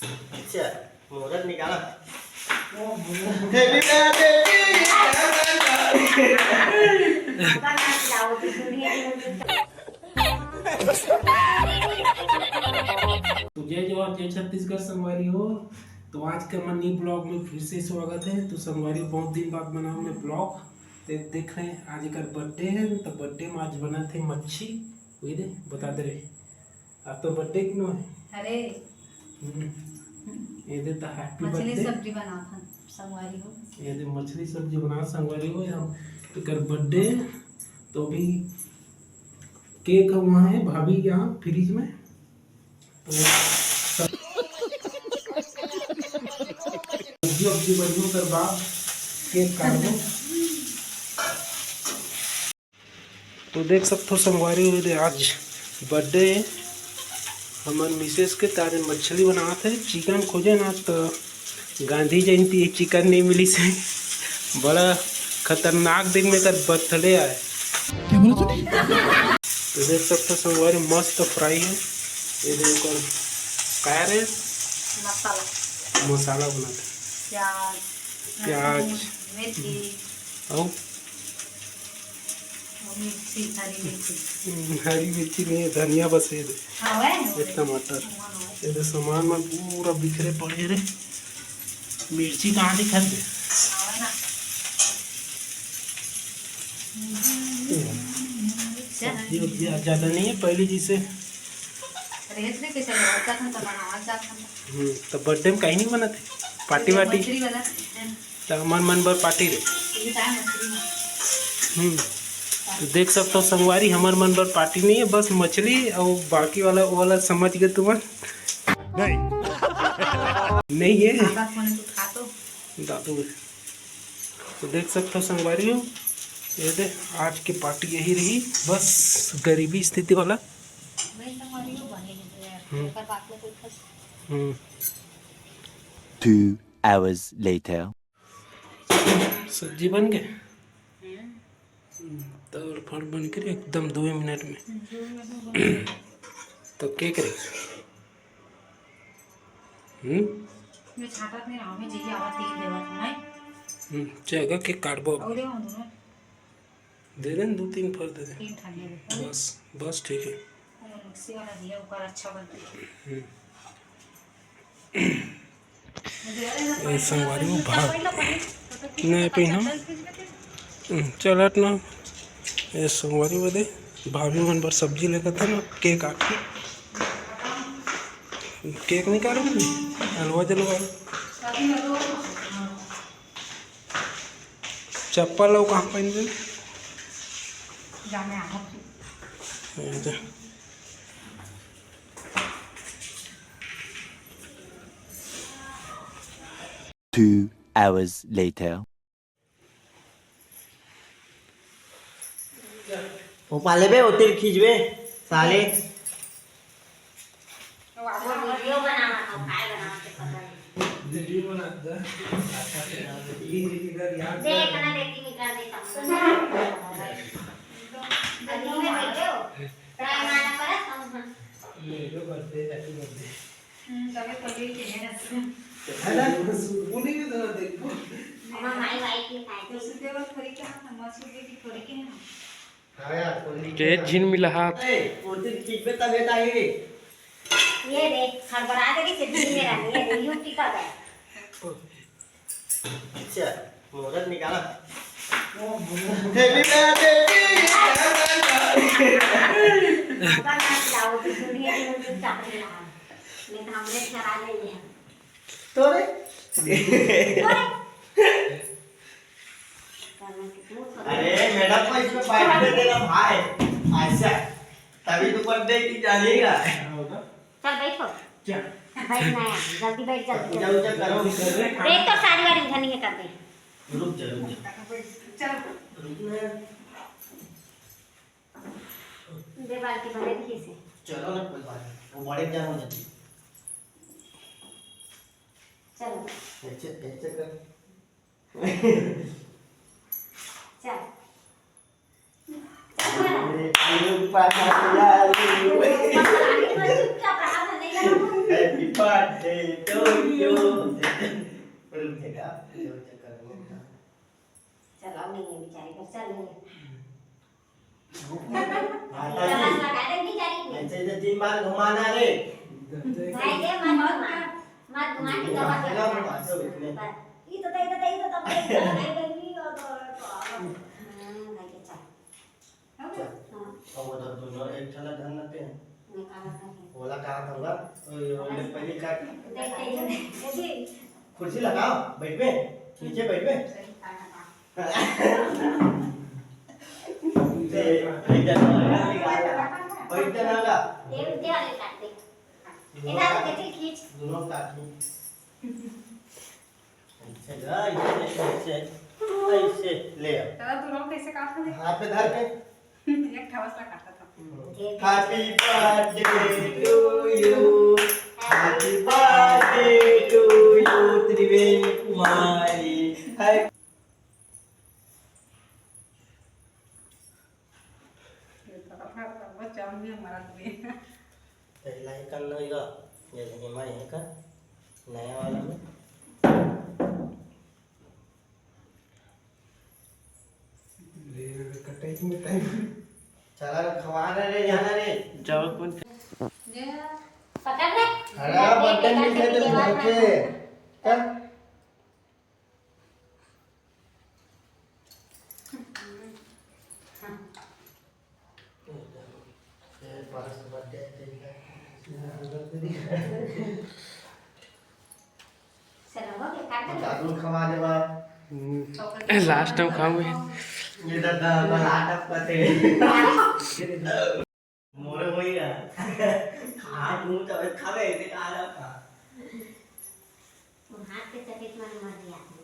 अच्छा मुहूर्त निकाला। हैप्पी बर्थडे तो जय जवान जय छत्तीसगढ़ संगवारी हो। तो आज का मनी ब्लॉग में फिर से स्वागत है। तो संगवारी बहुत दिन बाद बना हमने ब्लॉग। तो देख रहे हैं आज का बर्थडे है। तो बर्थडे में आज बना थे मच्छी। वही दे बता दे रहे आज तो बर्थडे क्यों है। अरे ये दे तो हैप्पी मछली बर्थडे सब्जी बना था संगवारी हो। ये दे मछली सब्जी बना संगवारी हो हम तो कर बर्थडे। तो अभी केक वहाँ है भाभी यहाँ फ्रिज में। तो सब्जी बढ़ियों कर बाद केक काट दो। तो देख सकते हो संगवारी हुए थे आज बर्थडे हमारे मिसेस के तारे मछली बना थे चिकन खोजे ना। तो गांधी जयंती चिकन नहीं मिली से बड़ा खतरनाक दिन में कर बर्थडे आए। तो देख सकते हो संगवारी मस्त फ्राई है। ये देखो क्या रे मसाला मसाला बनाते प्याज मिर्ची और मिर्ची हरी मिर्ची हरी मिर्ची नहीं है धनिया बस ये टमाटर ये सामान में पूरा बिखरे पड़े रे। मिर्ची कहाँ दिखा दे सब्जी ज़्यादा नहीं है पहले जैसे। तो बर्थडे में कहीं नहीं बना थे पार्टी वार्टी तो हमारे मन भर पार्टी रे। तो देख सकते हो संगवारी हमारे मन भर पार्टी नहीं है बस मछली और बाकी वाला वो वाला समझ गए तुम नहीं है दादू। तो देख सकते हो संगवारी हो ये दे आज की पार्टी यही रही बस गरीबी स्थिति वाला। 2 hours later. सब्जी बन गए दाल फल बन कर एकदम 2 मिनट में। तो केक रे जगह केक काटबो दे दें 2-3 फल दे दें बस बस ठीक है। संगवारी में भाग नहीं पहना चलत ना ये संगवारी बदे भाभी मन पर सब्जी लेकर था ना केक काट के केक नहीं काटोगे हलवा जलवा चप्पल लो कहाँ पहन दे 2 hours later. वो पाले बे उतिर खींचबे साले वीडियो बनाता ये इधर यार देखना देखी निकाल देता अभी में बैठो ट्राई मारना पड़ा ले लो बर्थडे हैप्पी बर्थडे तभी पहले ही है ना सुनी भी तो देखो मामा माई वाई की खाई तो सुदेवा खरी क्या ना मछली की खरी के ना हां यार कोई के झिन मिला हाथ ए उतिर खींचबे तब बेटा आई रे ये देख खड़बड़ा दे कि सिद्धि मेरा ये दे यू टिका है अच्छा मुहूर्त निकाला। हैप्पी बर्थडे बाबा ना जाओ तो दुनिया की मुझे चाहते हैं नहीं तो हमने चरा ले हैं तो रे अरे मैडम को इसमें पार्टी दे देना भाई ऐसा तभी तो बर्थडे की जानेगा। चल बैठो क्या बैठना है जल्दी बैठ जल्दी पूजा उजा करो देख तो सारी वाली धनी है कर दे रुक जा चल रुकना दे बाल्टी भरे दी से चलो ना कोई बात नहीं वो बड़े जान हो जाती चलो ऐसे कर चल आलू पापा यार चुपचाप रहा था नहीं लगा happy birthday to you film देखा जो चक्कर में था चलो नहीं है बेचारी को चल नहीं माता चला जी लगा दे बेचारी को ऐसे तो 3 बार घुमाना रे भाई ये मत घुमा के दवा दे चलो घुमाते हो इतने ये तो भाई गई और तो भाई के चल हो गया हां अब वो तो दोनों एक चला ढंग लगते हैं निकाला था बोला कहा था होगा ओले पहले काट देखते ये कुर्सी लगाओ बैठ पे नीचे बैठ पे ये बैठ जाना ये वाले काट दे इधर कैसे खींच दोनों काट ऐसे ऐसे ले आओ दादा तू लोग कैसे काटते थे हाथ पे धर के एक ठवसला काटता था happy birthday to you happy birthday to you Triveni Kumari बच्चा में हमारा तुम्हें पहला ही करना होगा ये हिमा यहीं का नया वाला में कटाई में टाइम चला रे खवा रे जाना रे जाओ कौन पकड़ ले अरे बटन भी थे तो घर के क्या चलो हो गया काट दे दादू खवा देवा लास्ट टाइम खाऊंगे ये दादा बड़ा टपकते मोरे वही है खा तू तो खावे इसे खा रहा था हाथ के चपेट में मर गया